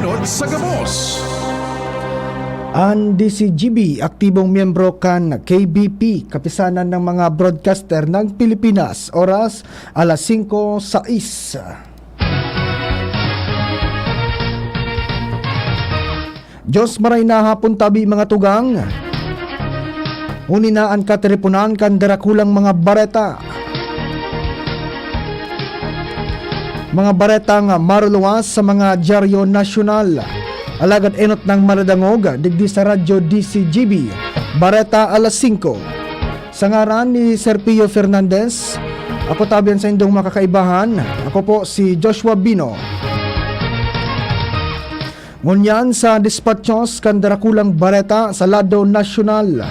Enod sa Gabos. Ang DCGB, aktibong miyembro kan KBP, kapisanan ng mga broadcaster ng Pilipinas, oras alas 5:06. Diyos maray na hapon tabi mga tugang. Uninaan ka teleponan kan darakulang mga bareta. Mga bareta nga maruluwas sa mga dyaryo nasyonal. Alagad enot ng maladangog, digdi sa radyo DCGB, bareta alas 5. Sa ngaran ni Sir Pio Fernandez, ako tabian sa indong makakaibahan, ako po si Joshua Bino. Ngunyan sa dispatchos kan darakulang bareta sa lado nasyonal.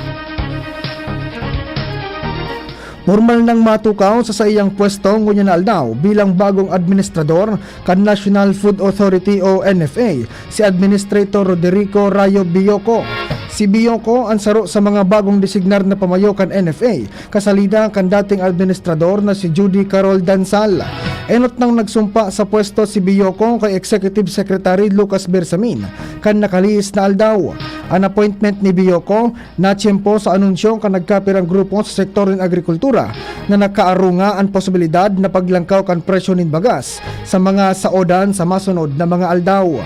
Formal nang matukaw sa iyang pwesto ngunyan na aldaw bilang bagong administrador kan National Food Authority o NFA, si Administrator Roderico Rayo Bioco. Si Bioco ang saro sa mga bagong designar na pamayo kan NFA, kasalida kan dating administrador na si Judy Carol Dansal. Enot nang nagsumpa sa pwesto si Bioco kay Executive Secretary Lucas Bersamin kan nakaliis na aldaw. Ang appointment ni Bioco na tiyempo sa anunsyo kan nagkapirang grupo sa sektor ng agrikultura na nakaarunga ang posibilidad na paglangkaw kan presyo nin bagas sa mga saodan sa masunod na mga aldaw.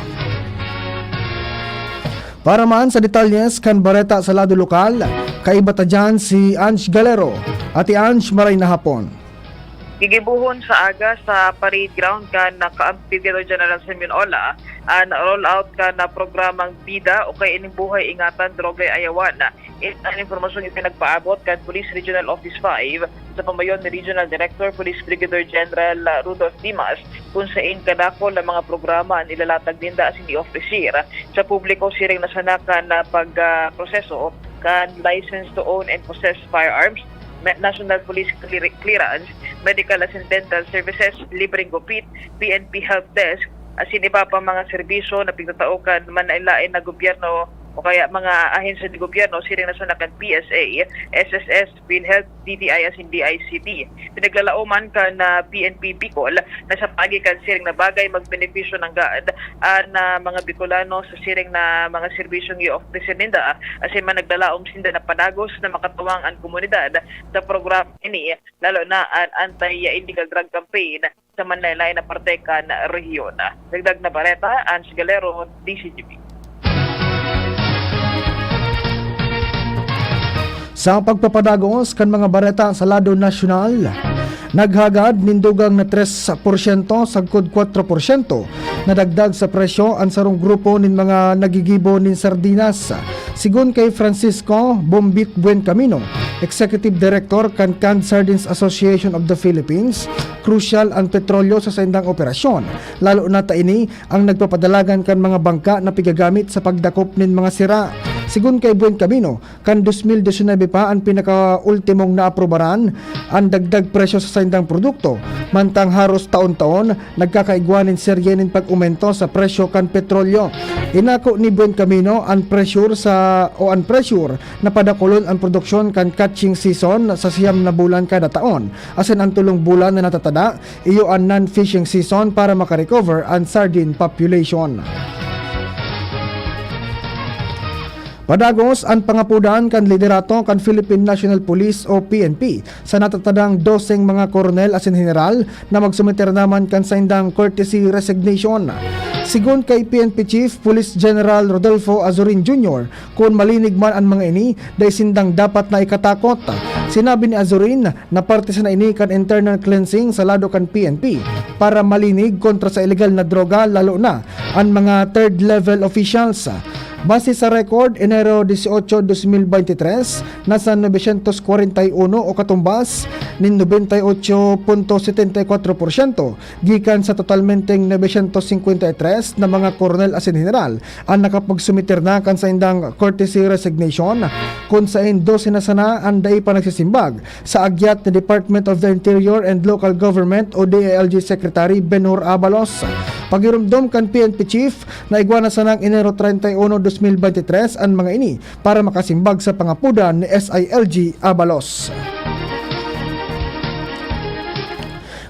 Para man sa detalyes kan bareta sa lado lokal, kaibata dyan si Ange Galero. Ati Ange, maray na hapon. Gigibuhon sa aga sa parade ground ka na Brigadier General Simeon Ola na roll out ka na programang BIDA o kay ining buhay ingatan drogay ayawan. Ang informasyon ipinagpaabot kan Police Regional Office 5 sa pamayon ni Regional Director Police Brigadier General Rudolph Dimas kung saan kadakol ang mga programa ang ilalatag dinda as hindi officer sa publiko siring nasanakan na pagproseso kan license to own and possess firearms, National Police Clearance, Medical and Dental Services, libreng gupit, PNP Help Desk, asin iba pa mga serbisyo na pigtataukan man na ilain na gobyerno o kaya mga ahensya ng gobyerno, siring nasanakan PSA, SSS, PhilHealth, DTI asin DICT. Pinaglalauman ka na PNP Bicol na sa pagikan siring na bagay magbenepisyo ng GAD na mga Bicolano sa siring na mga serbisyong i-office ninda asin man naglalaom sinda na padagos na makatuwang ang komunidad sa program ini, lalo na ang anti-illegal drug campaign sa Manila na parte kan rehiyon. Dagdag na bareta, Ange Galero, DCGB. Sa pagpapadagos kan mga bareta sa lado nasyonal, naghagad nindugang na 3% sagkod 4% na dagdag sa presyo ang sarong grupo nin mga nagigibo nin sardinas. Sigun kay Francisco Bombit Buencamino, Executive Director kan Canned Sardines Association of the Philippines, crucial ang petrolyo sa saindang operasyon, lalo na taini ang nagpapadalagan kan mga bangka na pigagamit sa pagdakop nin mga sira. Sigun kay Buencamino, kan 2019 pa ang pinaka-ultimong naaprobaran ang dagdag presyo sa saindang produkto, mantang haros taon-taon nagkakaigwanin seryenin pag-umento sa presyo kan petrolyo. Inako ni Buencamino ang pressure na padakulon ang produksyon kan catching season sa 9 na bulan kada taon, asin ang 3 bulan na natatada iyo ang non-fishing season para makarecover ang sardine population. Padagos ang pangapudan kan liderato kan Philippine National Police o PNP sa natatadang 12 mga koronel asin general na magsumiter naman kan sa indang courtesy resignation. Sigun kay PNP Chief Police General Rodolfo Azurin Jr., kung malinig man ang mga ini, dahil sindang dapat na ikatakot. Sinabi ni Azurin na parte sa naini kan internal cleansing sa lado kan PNP para malinig kontra sa illegal na droga, lalo na ang mga third level officials. Base sa record, Enero 18, 2023, nasa 941 o katumbas ng 98.74% gikan sa totalmenteng 953 na mga koronel asin general ang nakapagsumiter na kan sa indang courtesy resignation, kung saan 12 na sana ang dai pa nagsisimbag sa agyat ni Department of the Interior and Local Government o DILG Secretary Benhur Abalos. Pagirumdom kan PNP Chief na igwana sa ng Enero 31, 2023 ang mga ini para makasimbag sa pangapudan ni SILG Abalos.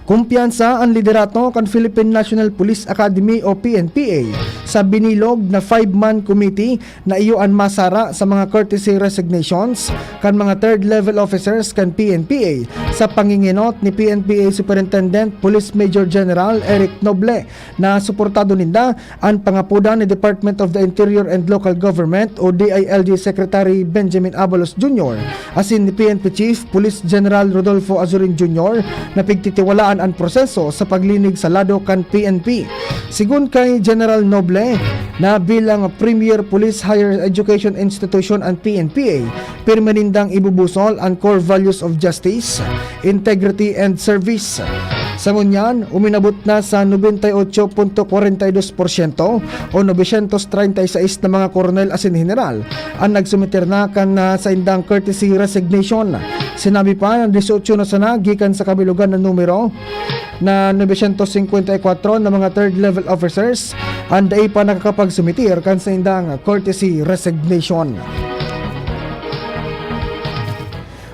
Kumpiyansa ang liderato kan Philippine National Police Academy o PNPA sa binilog na 5-man committee na iyuan masara sa mga courtesy resignations kan mga third level officers kan PNPA sa panginginot ni PNPA Superintendent Police Major General Eric Noble na suportado ninda ang pangapuda ni Department of the Interior and Local Government o DILG Secretary Benjamin Abalos Jr. asin ni PNP Chief Police General Rodolfo Azurin Jr. na pigtitiwalaan ang proseso sa paglinig sa lado kan PNP. Sigun kay General Noble na bilang Premier Police Higher Education Institution ang PNPA, permanindang ibubusol ang core values of justice, integrity and service. Sa ngunyan, uminabot na sa 98.42% o 936 na mga koronel asin general ang nagsumiter na kan sa indang courtesy resignation. Sinabi pa ng 18 na sana gikan sa kabilugan na numero na 954 na mga third level officers ang dai pa nakakapagsumitir kan sa indang courtesy resignation.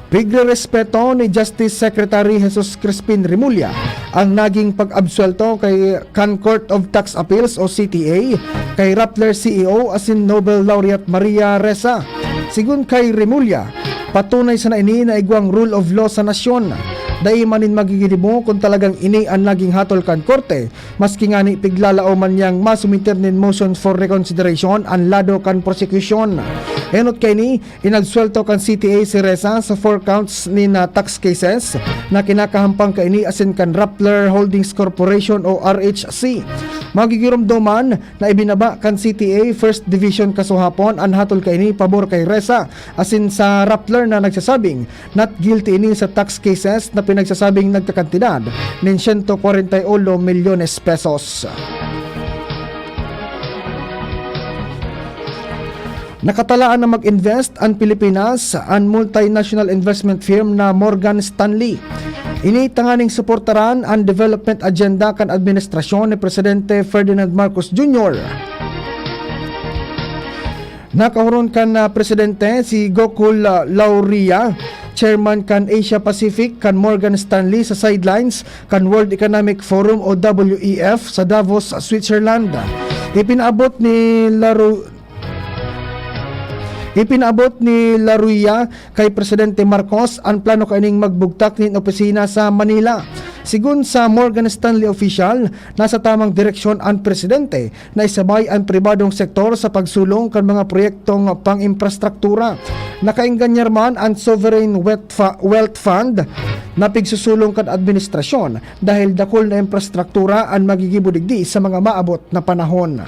Pigre-respeto ni Justice Secretary Jesus Crispin Remulla ang naging pag-absuelto kay Court of Tax Appeals o CTA kay Rappler CEO asin Nobel Laureate Maria Ressa. Sigun kay Remulla, patunay sa naini na igwang rule of law sa nasyon. Dai manin magigilimo kung talagang ini ang naging hatol kan korte, maski nga ni piglalao man niyang masumiter nin motion for reconsideration ang lado kan prosecution. Enot kay ni, inagswelto kan CTA si Ressa sa 4 counts ni na tax cases na kinakahampang kay ni asin kan Rappler Holdings Corporation o RHC. Magigiromdoman na ibinaba kan CTA First Division kasuhapon ang hatol kay ni pabor kay Ressa asin sa Rappler na nagsasabing not guilty ini sa tax cases na pinagsasabing nagkakantidad ng 141 milyones pesos. Nakatalaan na mag-invest ang Pilipinas ang multinational investment firm na Morgan Stanley. Initanganing suportaran ang development agenda kan administrasyon ni Presidente Ferdinand Marcos Jr. Nakahuron kan Presidente si Gokul Lauria, Chairman kan Asia Pacific kan Morgan Stanley sa sidelines kan World Economic Forum o WEF sa Davos, Switzerland. Ipinaabot ni Laruya kay Presidente Marcos ang plano kaning magbugtak nin opisina sa Manila. Sigun sa Morgan Stanley official, nasa tamang direksyon ang presidente na isabay ang pribadong sektor sa pagsulong kan mga proyektong pang-infrastruktura. Nakaingganyar man ang Sovereign Wealth Fund na pigsusulong kan administrasyon dahil dakol na infrastruktura ang magigibudigdi sa mga maabot na panahon.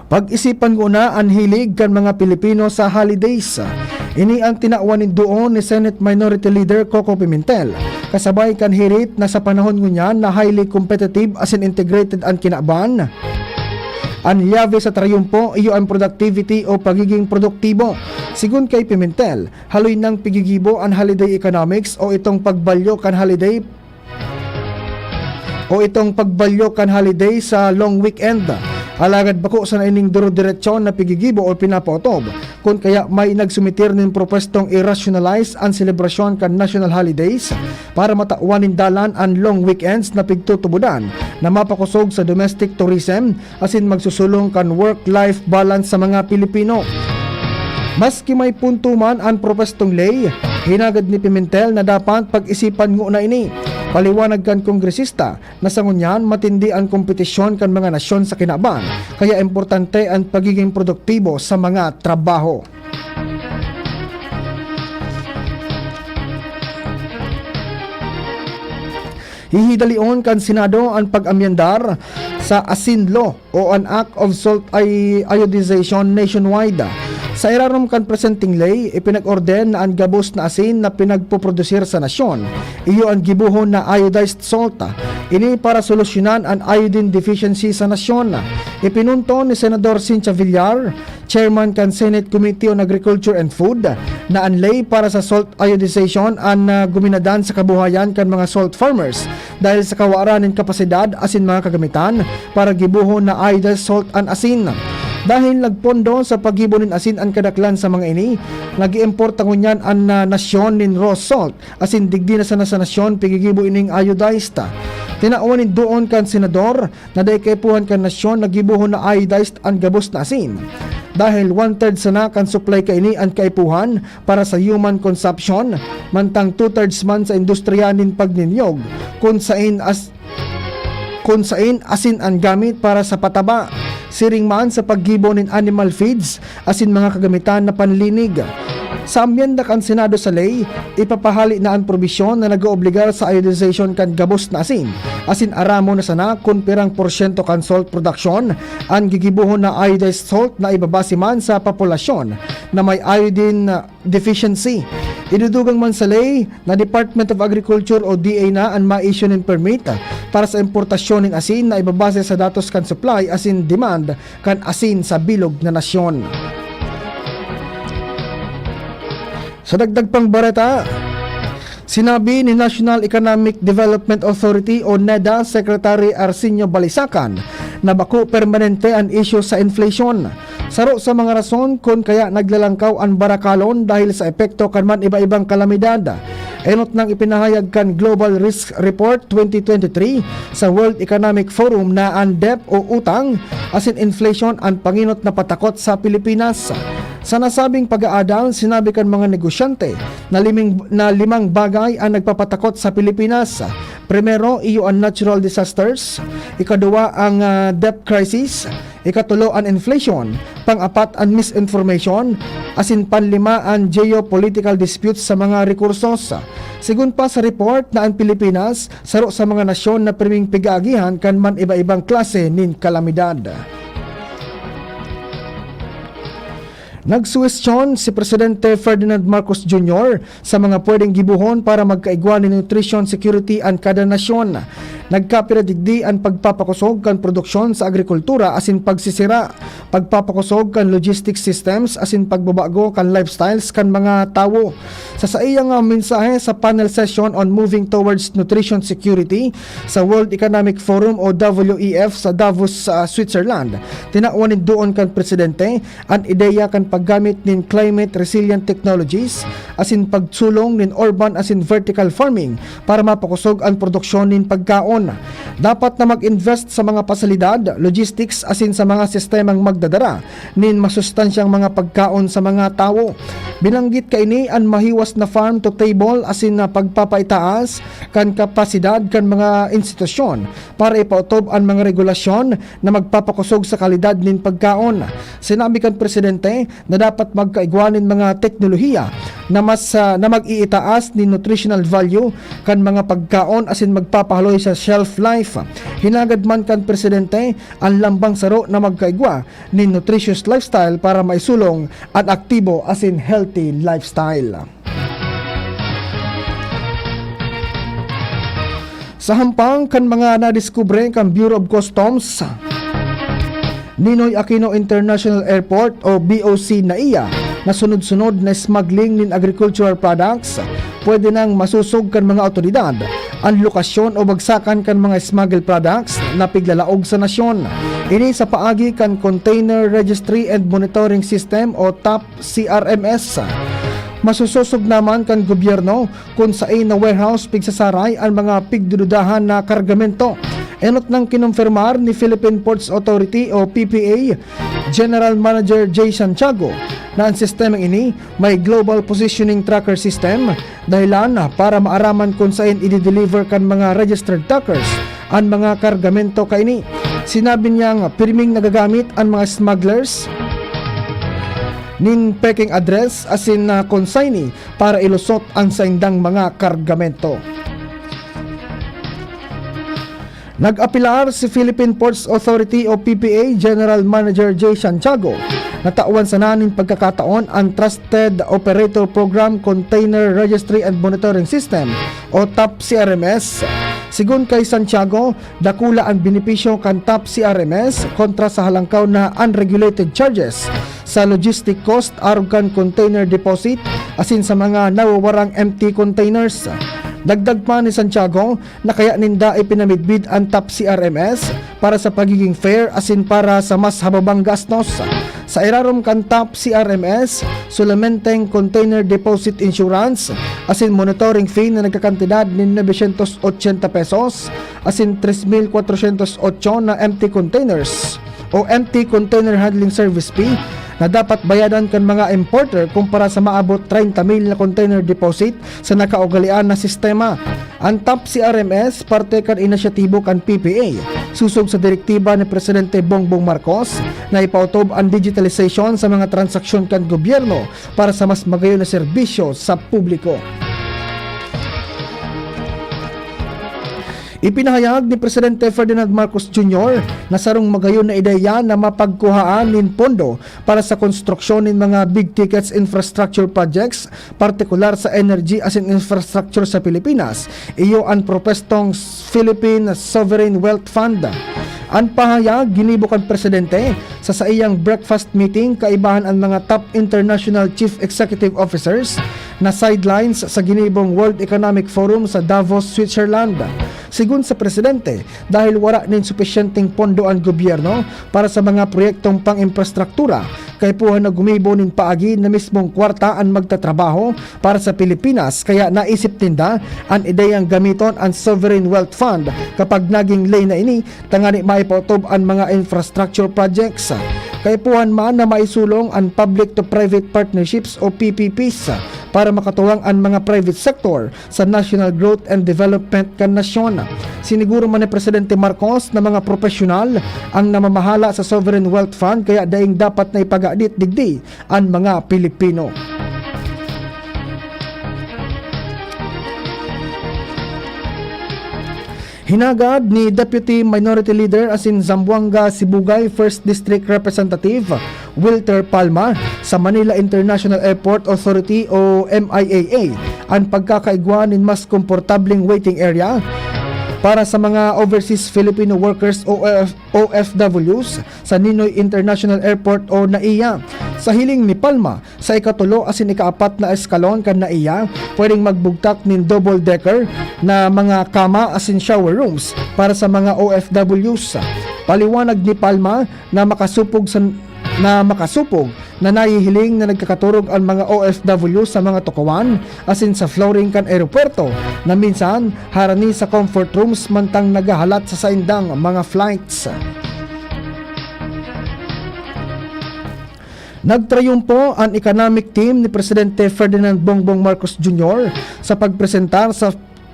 Pag-isipan ko na ang hilig kan mga Pilipino sa holidays. Ini ang tinakwanin doon ni Senate Minority Leader Coco Pimentel. Kasabay kan hirit na sa panahon ngunyan na highly competitive as in integrated ang kinaban. Ang liyabe sa trayumpo iyo ang productivity o pagiging produktibo. Sigun kay Pimentel, haloy ng pigigibo ang holiday economics o itong pagbalyo kan holiday sa long weekend. Alagad bako sa naining duro-diretsyon na pigigibo o pinapotob kung kaya may nagsumitir ng propestong i-rationalize ang selebrasyon kan national holidays para matauwanin dalan ang long weekends na pigtutubudan na mapakusog sa domestic tourism asin magsusulong kan work-life balance sa mga Pilipino. Maski may punto man ang propestong lay, hinagad ni Pimentel na dapat pag-isipan ngo na ini. Paliwanag kan kongresista na sa ngunyan matindi ang kompetisyon kan mga nasyon sa kinaban, kaya importante ang pagiging produktibo sa mga trabaho. Hihidalion kan Senado ang pag-amyendar sa ASIN Law o an Act of Salt Iodization nationwide. Sa irarom kan presenting lay, ipinag-orden na ang gabos na asin na pinagpuprodusir sa nasyon. Iyo ang gibuhon na iodized salt. Ini para solusyonan ang iodine deficiency sa nasyon. Ipinunto ni Senador Cynthia Villar, Chairman kan Senate Committee on Agriculture and Food, na ang lay para sa salt iodization ang guminadan sa kabuhayan kan mga salt farmers dahil sa kawaran ng kapasidad asin mga kagamitan para gibuhon na iodized salt ang asin. Dahil nagpondo sa paghibo nin asin ang kadaklan sa mga ini, nag-import ang unyan ang nasyon nin raw salt, asin digdi na sa nasyon pigigibo ining iodized. Tinauan doon kan senador na day kaipuhan kan nasyon nagibuhon na iodized ang gabos na asin. Dahil 1/3 sana kan supply kaini ang kaipuhan para sa human consumption, mantang 2/3 man sa industriya nin pagninyog, kung sain asin ang gamit para sa pataba, siring man sa paggibo nin animal feeds, asin mga kagamitan na panlinig. Sa amyenda kan Senado sa ley, ipapahali na ang probisyon na nag-oobligar sa iodization kan gabos na asin aramo na sana kung pirang porsyento kan salt production ang gigibuhon na iodized salt na ibabase man sa populasyon na may iodine deficiency. Idudugang man sa ley na Department of Agriculture o DA na ang ma-issue ng permit para sa importasyon ng asin na ibabase sa datos kan supply asin demand kan asin sa bilog na nasyon. Sa dagdag pang bareta, sinabi ni National Economic Development Authority o NEDA Secretary Arsenio Balisacan na bako permanente ang issue sa inflation. Saro sa mga rason kung kaya naglalangkaw ang barakalon dahil sa epekto kanman iba-ibang kalamidad. Enot nang ipinahayag kan Global Risk Report 2023 sa World Economic Forum na ang debt o utang asin inflation ang panginot na patakot sa Pilipinas. Sa nasabing pag-aadal, sinabi kan mga negosyante na limang bagay ang nagpapatakot sa Pilipinas. Primero, iyo ang natural disasters. Ikaduwa, ang debt crisis. Ikatulo, ang inflation. Pang-apat, ang misinformation. Asin panlima, ang geopolitical disputes sa mga rekursos. Sigun pa sa report na ang Pilipinas, saro sa mga nasyon na priming pigaagihan kan man iba-ibang klase nin kalamidad. Nagsuwestyon si Presidente Ferdinand Marcos Jr. sa mga pwedeng gibuhon para magkaigwa ni nutrition security ang kada nasyon. Nagkapiradigdi ang pagpapakusog kan produksyon sa agrikultura asin pagsisira, pagpapakusog kan logistics systems asin pagbabago kan lifestyles kan mga tawo. Sa iyang mensahe sa panel session on moving towards nutrition security sa World Economic Forum o WEF sa Davos, Switzerland, tinauan doon kan presidente ang ideya kan paggamit nin climate resilient technologies asin pagsulong nin urban asin vertical farming para mapakusog ang produksyon nin pagkaon. Dapat na mag-invest sa mga pasilidad, logistics asin sa mga sistemang magdadara nin masustansyang mga pagkaon sa mga tawo. Binanggit kaini ang mahiwas na farm to table asin na pagpapaitaas kan kapasidad kan mga institusyon para ipautob ang mga regulasyon na magpapakusog sa kalidad nin pagkaon. Sinabi kan presidente na dapat magkaigwanin mga teknolohiya na mag-iitaas ni nutritional value kan mga pagkaon asin magpapahaloy sa shelf life. Hinagad man kan presidente ang lambang saro na magkaigwa ni nutritious lifestyle para maisulong at aktibo asin healthy lifestyle. Sa hampang kan mga nadiskubre kan Bureau of Customs, Ninoy Aquino International Airport o BOC na iya na sunod-sunod na smuggling nin agricultural products, pwede nang masusog kan mga otoridad ang lokasyon o bagsakan kan mga smuggled products na piglalaog sa nasyon. Ini sa paagi kan Container Registry and Monitoring System o TAP CRMS. Masususog naman kan gobyerno kung saan na warehouse pigsasaray ang mga pigdududahan na kargamento. Enot nang kinumpirmar ni Philippine Ports Authority o PPA General Manager Jay Santiago na ang sistemang ini may global positioning tracker system dahilan para maaraman kung saan i-deliver kan mga registered trackers ang mga kargamento kaini. Sinabi niyang pirming nagagamit ang mga smugglers nin packing address asin na consignee para ilusot ang saindang mga kargamento. Nag-apilar si Philippine Ports Authority o PPA General Manager Jay Santiago na tauan sa naning pagkakataon ang Trusted Operator Program Container Registry and Monitoring System o TAP CRMS. Sigun kay Santiago, dakula ang benepisyo kan TAP CRMS kontra sa halangkaw na unregulated charges sa logistic cost arog kan container deposit asin sa mga nawawarang empty containers. Dagdag pa ni Santiago na kaya ninda ipinamidbid ang TAP CRMS para sa pagiging fair asin para sa mas hababang gastos. Sa irarom kan top CRMS, sulamenteng container deposit insurance asin monitoring fee na nagkakantidad ni 980 pesos asin 3,408 na empty containers o empty container handling service fee na dapat bayadan kan mga importer kumpara sa maabot 30,000 na container deposit sa nakaugalian na sistema. Ang top CRMS parte kan inisyatibo kan PPA susog sa direktiba ni Presidente Bongbong Marcos na ipautob ang digitalization sa mga transaksyon kan gobyerno para sa mas magayon na serbisyo sa publiko. Ipinahayag ni Presidente Ferdinand Marcos Jr. na sarong magayon na ideya na mapagkuhaan nin pondo para sa konstruksyon ng mga big tickets infrastructure projects, partikular sa energy as in infrastructure sa Pilipinas. Iyo ang propestong Philippine Sovereign Wealth Fund. Ang pahayag ginibo kan Presidente sa iyang breakfast meeting kaibahan ang mga top international chief executive officers na sidelines sa ginibong World Economic Forum sa Davos, Switzerland. Sigun sa Presidente, dahil wala nin supisyenteng pondo ang gobyerno para sa mga proyektong pang-infrastruktura, kay puhan na gumibo nin paagi na mismong kwarta ang magtatrabaho para sa Pilipinas, kaya naisip tinda ang ideyang gamiton ang Sovereign Wealth Fund kapag naging lay na ini, tangani maipotob ang mga infrastructure projects. Kay puhan man na maisulong ang public to private partnerships o PPPs para makatuwang ang mga private sector sa national growth and development kan nasyon. Siniguro man ni Presidente Marcos na mga profesional ang namamahala sa Sovereign Wealth Fund, kaya daing dapat na ipagadit digdi ang mga Pilipino. Hinagad ni Deputy Minority Leader asin Zamboanga Sibugay 1st District Representative Wilter Palma sa Manila International Airport Authority o MIAA ang pagkakaigwa nin mas komportableng waiting area para sa mga overseas Filipino workers o OFWs sa Ninoy International Airport o NAIA. Sa hiling ni Palma, sa ikatulo asin ikaapat na eskalon kan NAIA, pwedeng magbugtak nin double decker na mga kama asin shower rooms para sa mga OFWs. Paliwanag ni Palma na makasupog na nahihiling na nagkakaturog ang mga OFW sa mga tukawan asin sa flooring kan aeropuerto na minsan harani sa comfort rooms mantang nagahalat sa saindang mga flights. Nagtrayumpo ang economic team ni Presidente Ferdinand Bongbong Marcos Jr. sa pagpresentar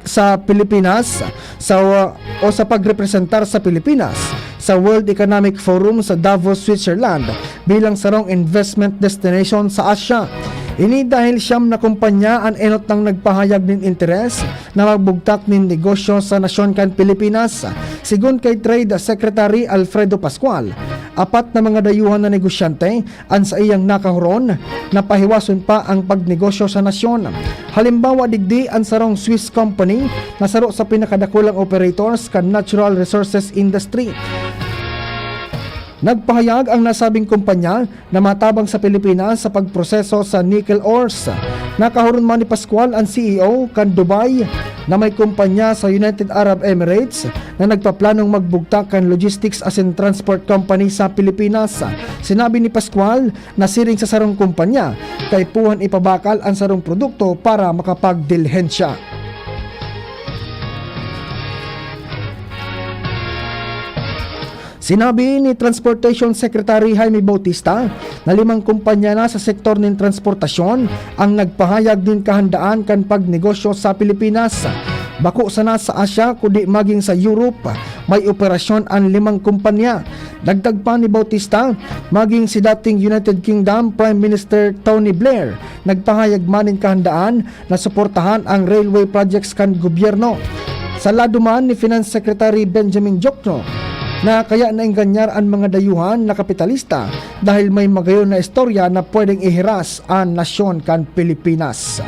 sa Pilipinas sa pagrepresentar sa Pilipinas sa World Economic Forum sa Davos, Switzerland bilang sarong investment destination sa Asia. Ini dahil siyam na kumpanya ang enot nang nagpahayag ng interes na magbugtak ng negosyo sa nasyon kan Pilipinas. Sigun kay Trade Secretary Alfredo Pascual, apat na mga dayuhan na negosyante ang sa iyang nakahuron na pahiwason pa ang pagnegosyo sa nasyon. Halimbawa digdi ang sarong Swiss company na saro sa pinakadakulang operators kan natural resources industry. Nagpahayag ang nasabing kumpanya na matabang sa Pilipinas sa pagproseso sa nickel ores. Nakahuron man ni Pascual ang CEO kan Dubai na may kumpanya sa United Arab Emirates na nagpaplanong magbugtak kan logistics as in transport company sa Pilipinas. Sinabi ni Pascual na siring sa sarong kumpanya kay puhan ipabakal ang sarong produkto para makapagdilhensya. Sinabi ni Transportation Secretary Jaime Bautista na 5 kumpanya na sa sektor ng transportasyon ang nagpahayag din kahandaan kan pagnegosyo sa Pilipinas. Bako sana sa Asia kundi maging sa Europe, may operasyon ang 5 kumpanya. Dagdag pa ni Bautista, maging si dating United Kingdom Prime Minister Tony Blair, nagpahayag manin kahandaan na suportahan ang railway projects kan gobyerno. Sa lado man ni Finance Secretary Benjamin Jokno, na kaya naingganyar ang mga dayuhan na kapitalista dahil may magayon na istorya na pwedeng ihiras ang nasyon kan Pilipinas.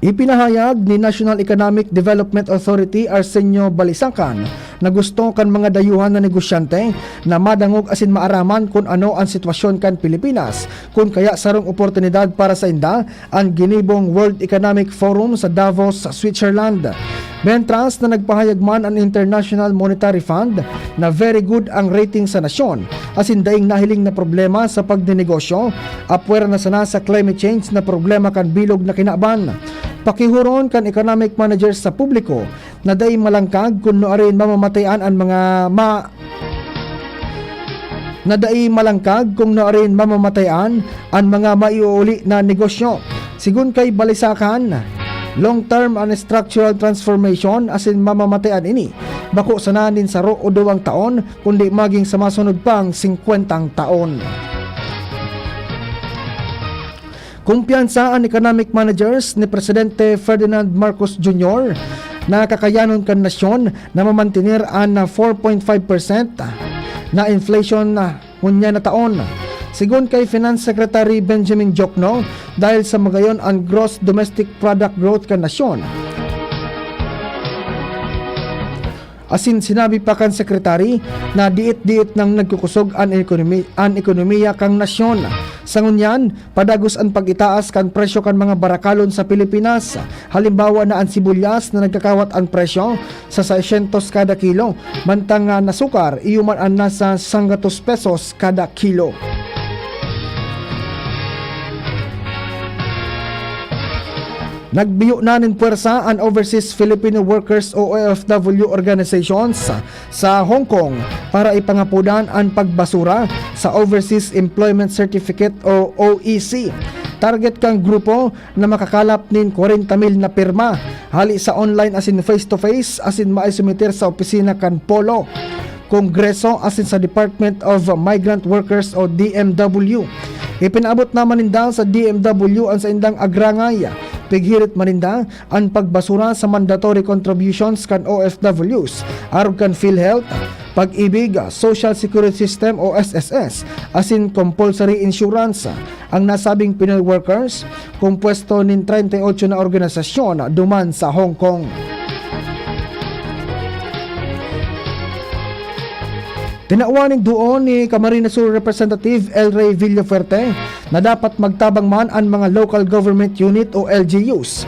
Ipinahayag ni National Economic Development Authority Arsenio Balisacan na gusto kan mga dayuhan na negosyante na madangog asin maaraman kung ano ang sitwasyon kan Pilipinas, kung kaya sarong oportunidad para sa inda ang ginibong World Economic Forum sa Davos, Switzerland. Mentras na nagpahayag man ang International Monetary Fund na very good ang rating sa nasyon, asin daing nahiling na problema sa pagdinegosyo, apwera na sana sa climate change na problema kan bilog na kinaban. Pakihuron kan economic managers sa publiko na daing malangkag kung noorin mamamatayan ang mga mamamatayan ang mga maiuuli na negosyo. Sigun kay Balisakan, long-term and structural transformation asin mamamatayan ini bako sananin sa ro o 2 taon kundi maging sa masunod pang 50 taon. Kumpiyansa ang economic managers ni Presidente Ferdinand Marcos Jr. na kakayanon kan nasyon na mamantinir ang 4.5% na inflation na hunya na taon. Sigun kay Finance Secretary Benjamin Jokno, dahil sa magayon ang gross domestic product growth kan nasyon. Asin sinabi pa kan sekretary na diit-diit nang nagkukusog ang ekonomiya kang nasyon. Sangunyan, padagos ang pag-itaas kan presyo kan mga barakalon sa Pilipinas. Halimbawa na ang sibuyas na nagkakawat ang presyo sa 600 kada kilo, mantang na sukar iyuman ang nasa 100 pesos kada kilo. Nagbiyo na nin puwersa ang Overseas Filipino Workers o OFW organizations sa Hong Kong para ipangapudan ang pagbasura sa Overseas Employment Certificate o OEC. Target kang grupo na makakalap nin 40,000 na pirma hali sa online asin face-to-face asin maisumiter sa opisina kan Polo, Kongreso asin sa Department of Migrant Workers o DMW. Ipinabot naman ninda sa DMW ang sa indang agrangay. Pighirit maninda ang pagbasura sa mandatory contributions kan OFWs, arog kan PhilHealth, Pag-ibig, Social Security System o SSS, asin compulsory insurance. Ang nasabing Pinoy workers, kumpuesto nin 38 na organisasyon duman sa Hong Kong. Tinawaning doon ni Camarines Sur Representative El Rey Villafuerte na dapat magtabang man ang mga local government unit o LGUs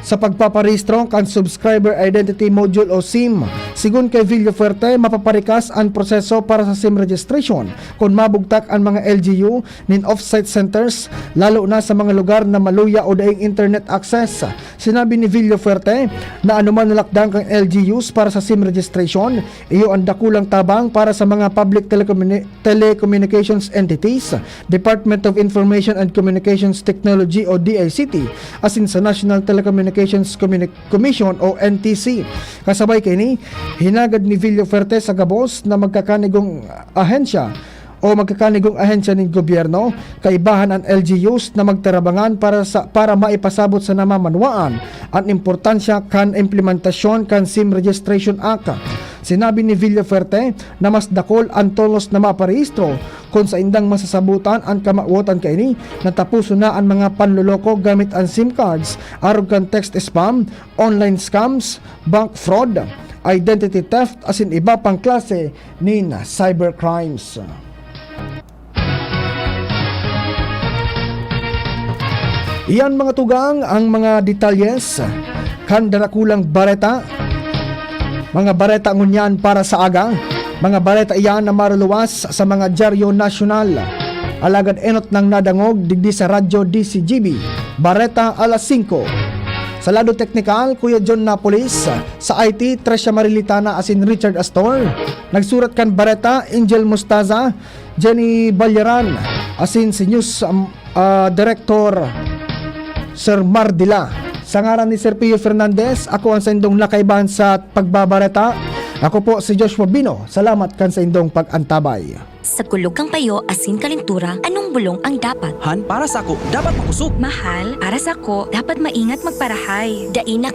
sa pagpaparehistro kan Subscriber Identity Module o SIM. Sigun kay Villafuerte, mapaparikas ang proseso para sa SIM registration kung mabugtak ang mga LGU nin off-site centers, lalo na sa mga lugar na maluya o daing internet access. Sinabi ni Villafuerte na anuman nalakdang kang LGUs para sa SIM registration, iyo ang dakulang tabang para sa mga public telecommunications entities, Department of Information and Communications Technology o DICT, asin sa National Telecommunications Commission o NTC. Kasabay kini, hinagad ni Villafuerte sa gabos na magkakanigong ahensya ng gobyerno kaibahan ang LGUs na magtarabangan para maipasabot sa namamanwaan ang importansya kan implementasyon kan SIM Registration Act. Sinabi ni Villafuerte na mas dakol ang tolos na maparehistro kung sa indang masasabutan ang kamauotan kaini na tapuso na ang mga panluloko gamit ang SIM cards, arog kan text spam, online scams, bank fraud, identity theft asin iba pang klase nin cybercrimes. Iyan mga tugang ang mga detalyes kan darakulang bareta. Mga bareta ngunyan para sa aga. Mga bareta iyan na maruluwas sa mga dyaryo nasyonal. Alagad enot ng nadangog digdi sa radyo DCGB. Bareta alas 5. Sa lado teknikal, Kuya John Napolis. Sa IT, Tresya Marilitana asin Richard Astor. Nagsurat kan bareta, Angel Mustaza, Jenny Balyaran, asin si News Director Sir Mardila. Sa ngaran ni Sir Pio Fernandez, ako ang sa indong nakaibahan sa pagbabareta. Ako po si Joshua Bino. Salamat kan sa indong pag-antabay. Sa kulog kang payo, asin kalintura, anong bulong ang dapat? Han, para sa ako, dapat makusog. Mahal, para sa ko, dapat maingat magparahay. Dain na